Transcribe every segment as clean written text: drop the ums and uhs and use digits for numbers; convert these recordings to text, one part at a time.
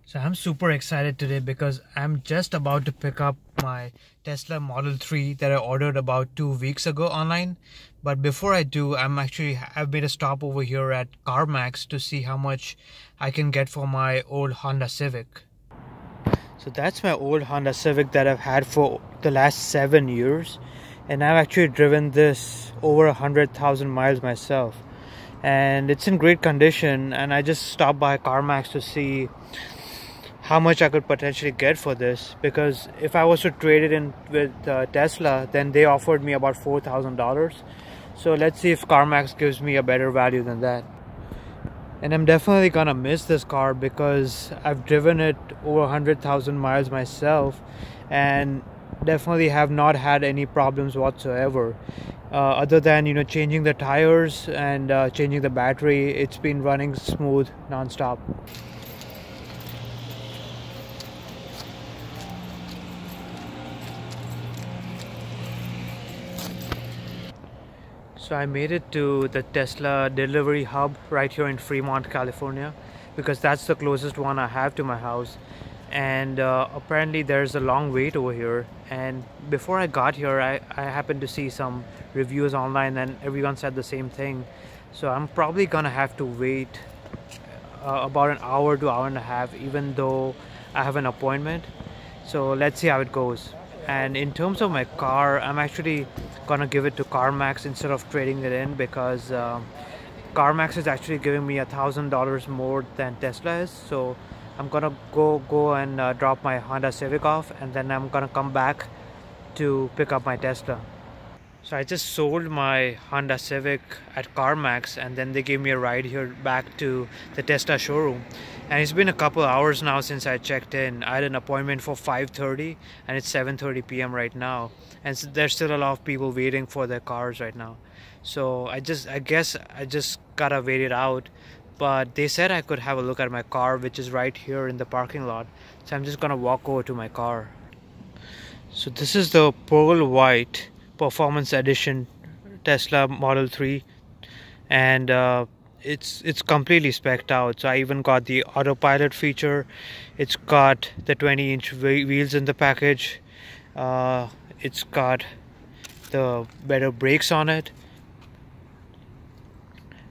So I'm super excited today because I'm just about to pick up my Tesla Model 3 that I ordered about 2 weeks ago online. But before I do, I've made a stop over here at CarMax to see how much I can get for my old Honda Civic. So that's my old Honda Civic that I've had for the last 7 years, and I've actually driven this over 100,000 miles myself, and it's in great condition. And I just stopped by CarMax to see how much I could potentially get for this, because if I was to trade it in with Tesla, then they offered me about $4,000. So let's see if CarMax gives me a better value than that. And I'm definitely gonna miss this car because I've driven it over 100,000 miles myself and definitely have not had any problems whatsoever, other than changing the tires and changing the battery. It's been running smooth non-stop. So I made it to the Tesla delivery hub right here in Fremont, California, because that's the closest one I have to my house. And apparently there's a long wait over here. And before I got here, I happened to see some reviews online and everyone said the same thing. So I'm probably gonna have to wait about an hour to hour and a half, even though I have an appointment. So let's see how it goes. And in terms of my car, I'm actually gonna give it to CarMax instead of trading it in, because CarMax is actually giving me $1,000 more than Tesla is. So I'm gonna go and drop my Honda Civic off, and then I'm gonna come back to pick up my Tesla. So I just sold my Honda Civic at CarMax, and then they gave me a ride here back to the Tesla showroom. And it's been a couple hours now since I checked in. I had an appointment for 5:30 and it's 7:30 p.m. right now. And there's still a lot of people waiting for their cars right now. So I guess I just gotta wait it out. But they said I could have a look at my car, which is right here in the parking lot. So I'm just gonna walk over to my car. So this is the pearl white Performance Edition Tesla Model 3, and it's completely specced out. So I even got the autopilot feature. It's got the 20-inch wheels in the package. It's got the better brakes on it,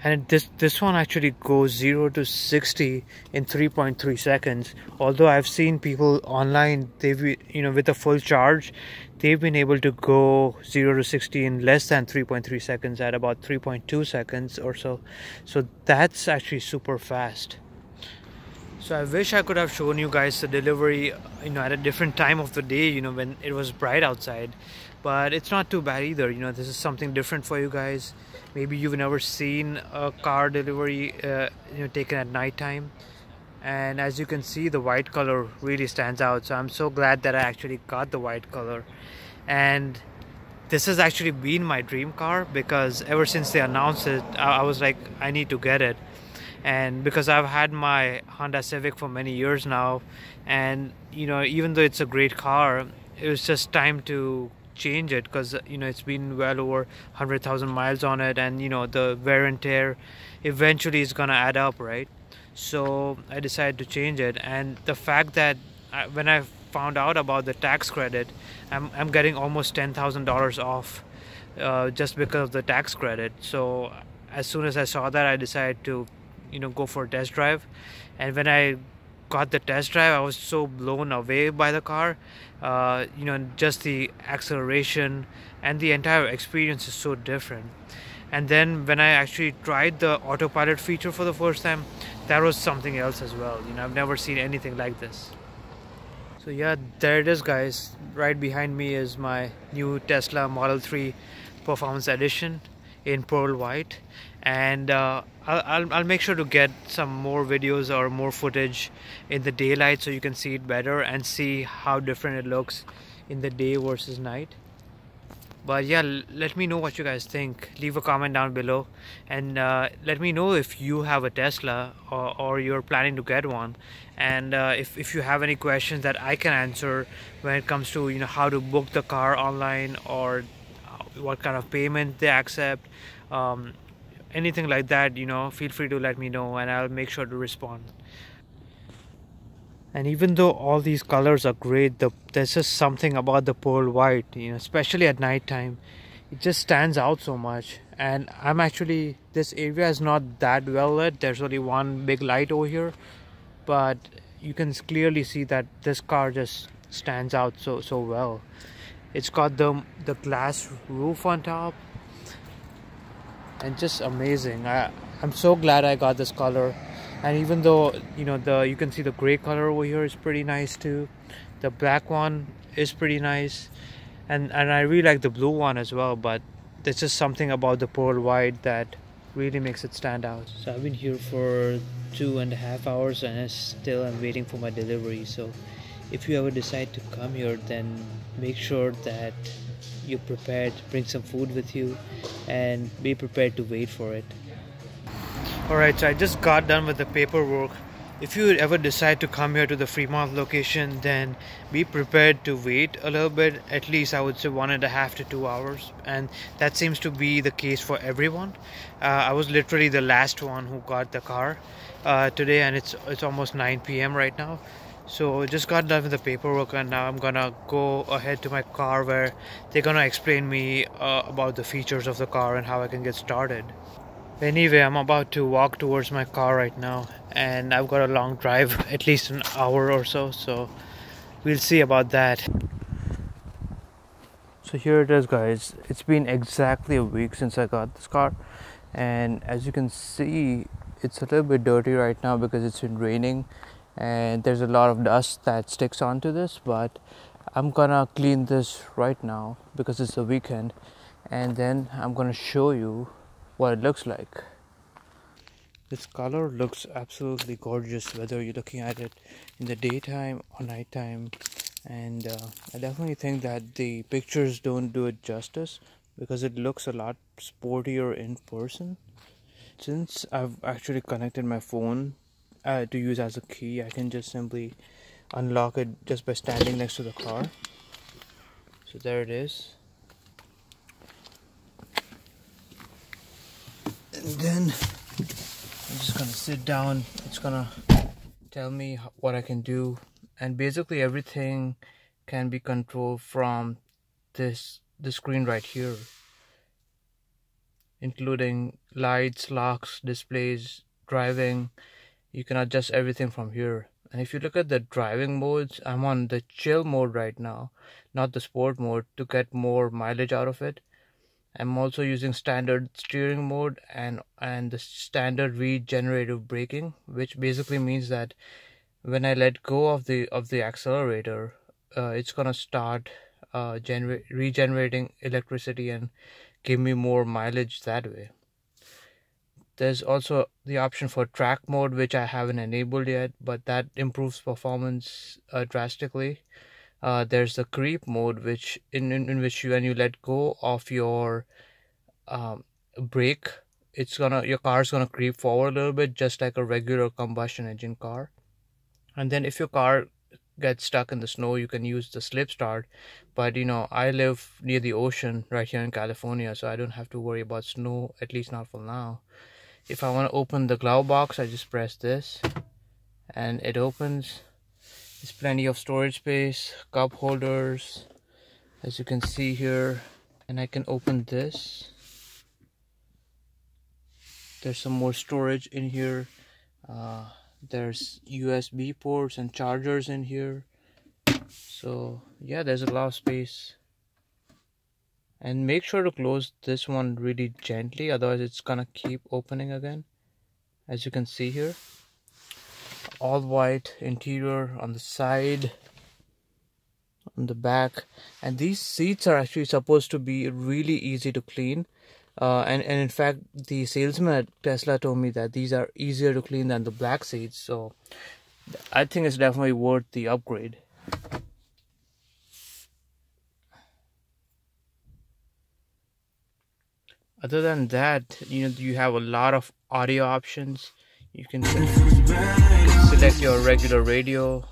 and this one actually goes 0 to 60 in 3.3 seconds. Although I've seen people online, they've with a full charge, they've been able to go 0 to 60 in less than 3.3 seconds, at about 3.2 seconds or so. So that's actually super fast. So I wish I could have shown you guys the delivery at a different time of the day, when it was bright outside. But it's not too bad either. This is something different for you guys. Maybe you've never seen a car delivery taken at nighttime. And as you can see, the white color really stands out. So I'm so glad that I actually got the white color. And this has actually been my dream car, because ever since they announced it, I was like, I need to get it. And because I've had my Honda Civic for many years now, and even though it's a great car, it was just time to change it, because it's been well over 100,000 miles on it, and the wear and tear eventually is gonna add up, right? So I decided to change it. And the fact that when I found out about the tax credit, I'm getting almost $10,000 off just because of the tax credit. So as soon as I saw that, I decided to go for a test drive. And when I got the test drive, I was so blown away by the car. Just the acceleration and the entire experience is so different. And then when I actually tried the autopilot feature for the first time, that was something else as well. I've never seen anything like this. So yeah, there it is, guys. Right behind me is my new Tesla Model 3 Performance Edition in pearl white. And I'll make sure to get some more videos or more footage in the daylight so you can see it better and see how different it looks in the day versus night. But yeah, let me know what you guys think. Leave a comment down below, and let me know if you have a Tesla or you're planning to get one. And if you have any questions that I can answer when it comes to how to book the car online, or what kind of payment they accept, anything like that, feel free to let me know, and I'll make sure to respond. And even though all these colors are great, there's just something about the pearl white, especially at night time. It just stands out so much. And this area is not that well lit. There's only one big light over here, but you can clearly see that this car just stands out so well. It's got the glass roof on top, and just amazing. I'm so glad I got this color. And even though you can see the gray color over here is pretty nice too, the black one is pretty nice, and I really like the blue one as well, but there's just something about the pearl white that really makes it stand out. So I've been here for 2.5 hours and I'm waiting for my delivery. So if you ever decide to come here, then make sure that you're prepared. Bring some food with you and be prepared to wait for it. Alright, so I just got done with the paperwork. If you ever decide to come here to the Fremont location, then be prepared to wait a little bit, at least I would say 1.5 to 2 hours, and that seems to be the case for everyone. I was literally the last one who got the car today, and it's almost 9 p.m. right now. So just got done with the paperwork, and now I'm gonna go ahead to my car where they're gonna explain me about the features of the car and how I can get started. Anyway, I'm about to walk towards my car right now, and I've got a long drive, at least an hour or so we'll see about that. So here it is, guys. It's been exactly a week since I got this car, and as you can see, it's a little bit dirty right now because it's been raining and there's a lot of dust that sticks onto this, but I'm gonna clean this right now because it's the weekend, and then I'm gonna show you what it looks like. This color looks absolutely gorgeous whether you're looking at it in the daytime or nighttime, and I definitely think that the pictures don't do it justice because it looks a lot sportier in person. Since I've actually connected my phone to use as a key, I can just simply unlock it just by standing next to the car. So there it is. And then I'm just gonna sit down. It's gonna tell me what I can do, and basically everything can be controlled from the screen right here, including lights, locks, displays, driving. You can adjust everything from here. And if you look at the driving modes, I'm on the chill mode right now, not the sport mode, to get more mileage out of it. I'm also using standard steering mode and the standard regenerative braking, which basically means that when I let go of the accelerator, it's gonna start regenerating electricity and give me more mileage that way. There's also the option for track mode, which I haven't enabled yet, but that improves performance drastically. There's the creep mode, which in which when you let go of your brake, your car's gonna creep forward a little bit, just like a regular combustion engine car. And then if your car gets stuck in the snow, you can use the slip start. But I live near the ocean right here in California, so I don't have to worry about snow, at least not for now. If I want to open the glove box, I just press this and it opens. There's plenty of storage space, cup holders, as you can see here, and I can open this. There's some more storage in here. There's USB ports and chargers in here. So yeah, there's a lot of space. And make sure to close this one really gently, otherwise it's gonna keep opening again. As you can see here, all white interior on the side, on the back, and these seats are actually supposed to be really easy to clean. And in fact, the salesman at Tesla told me that these are easier to clean than the black seats, so I think it's definitely worth the upgrade. Other than that, you have a lot of audio options. You can select your regular radio.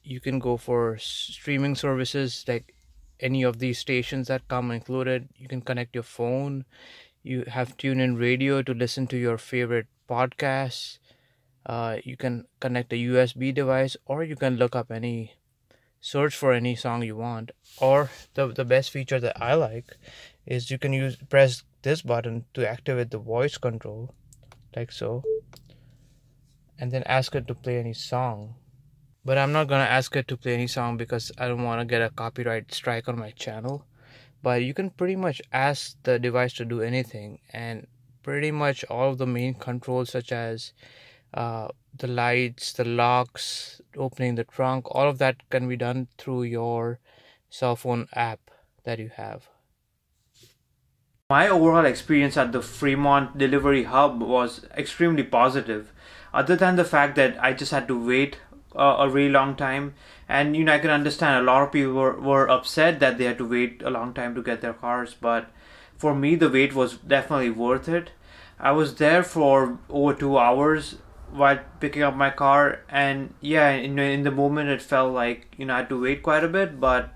You can go for streaming services like any of these stations that come included. You can connect your phone. You have tune-in radio to listen to your favorite podcasts. You can connect a USB device, or you can look up any search for any song you want. Or the best feature that I like is you can press this button to activate the voice control, like so, and then ask it to play any song. But I'm not gonna ask it to play any song because I don't want to get a copyright strike on my channel. But you can pretty much ask the device to do anything, and pretty much all of the main controls, such as the lights, the locks, opening the trunk, all of that can be done through your cell phone app that you have. My overall experience at the Fremont delivery hub was extremely positive, other than the fact that I just had to wait a really long time. And I can understand a lot of people were upset that they had to wait a long time to get their cars, but for me the wait was definitely worth it. I was there for over 2 hours while picking up my car, and yeah, in the moment it felt like I had to wait quite a bit, but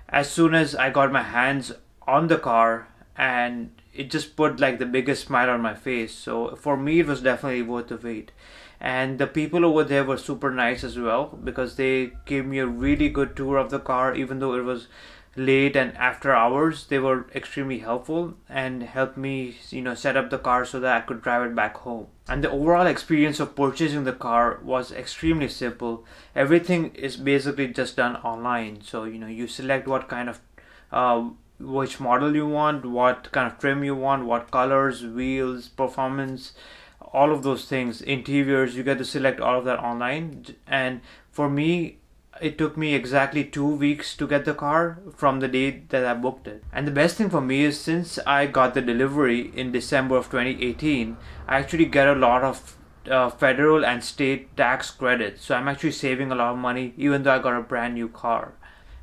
as soon as I got my hands on the car, and it just put like the biggest smile on my face. So for me it was definitely worth the wait. And the people over there were super nice as well, because they gave me a really good tour of the car. Even though it was late and after hours, they were extremely helpful and helped me set up the car so that I could drive it back home. And the overall experience of purchasing the car was extremely simple. Everything is basically just done online. So you select what kind of which model you want, what kind of trim you want, what colors, wheels, performance, all of those things, interiors. You get to select all of that online. And for me, it took me exactly 2 weeks to get the car from the date that I booked it. And the best thing for me is, since I got the delivery in December of 2018, I actually get a lot of federal and state tax credits. So I'm actually saving a lot of money, even though I got a brand new car.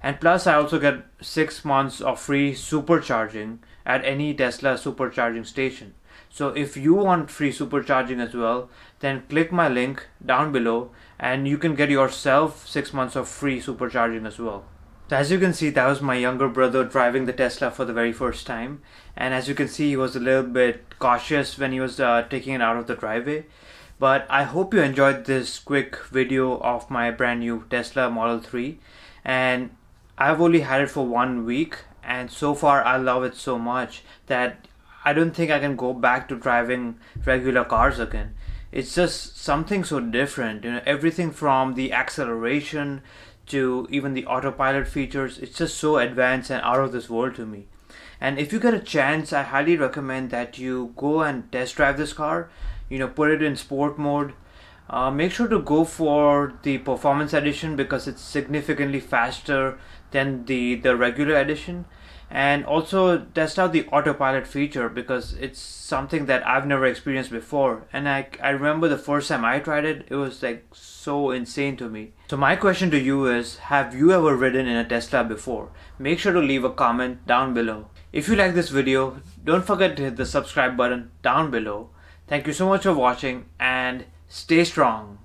And plus I also get 6 months of free supercharging at any Tesla supercharging station. So if you want free supercharging as well, then click my link down below and you can get yourself 6 months of free supercharging as well. So as you can see, that was my younger brother driving the Tesla for the very first time. And as you can see, he was a little bit cautious when he was taking it out of the driveway. But I hope you enjoyed this quick video of my brand new Tesla Model 3. And I've only had it for 1 week, and so far I love it so much that I don't think I can go back to driving regular cars again. It's just something so different, everything from the acceleration to even the autopilot features. It's just so advanced and out of this world to me. And if you get a chance, I highly recommend that you go and test drive this car. Put it in sport mode. Make sure to go for the performance edition because it's significantly faster than the regular edition. And also test out the autopilot feature because it's something that I've never experienced before. And I remember the first time I tried it, it was like so insane to me. So my question to you is, have you ever ridden in a Tesla before? Make sure to leave a comment down below. If you like this video, don't forget to hit the subscribe button down below. Thank you so much for watching, and stay strong.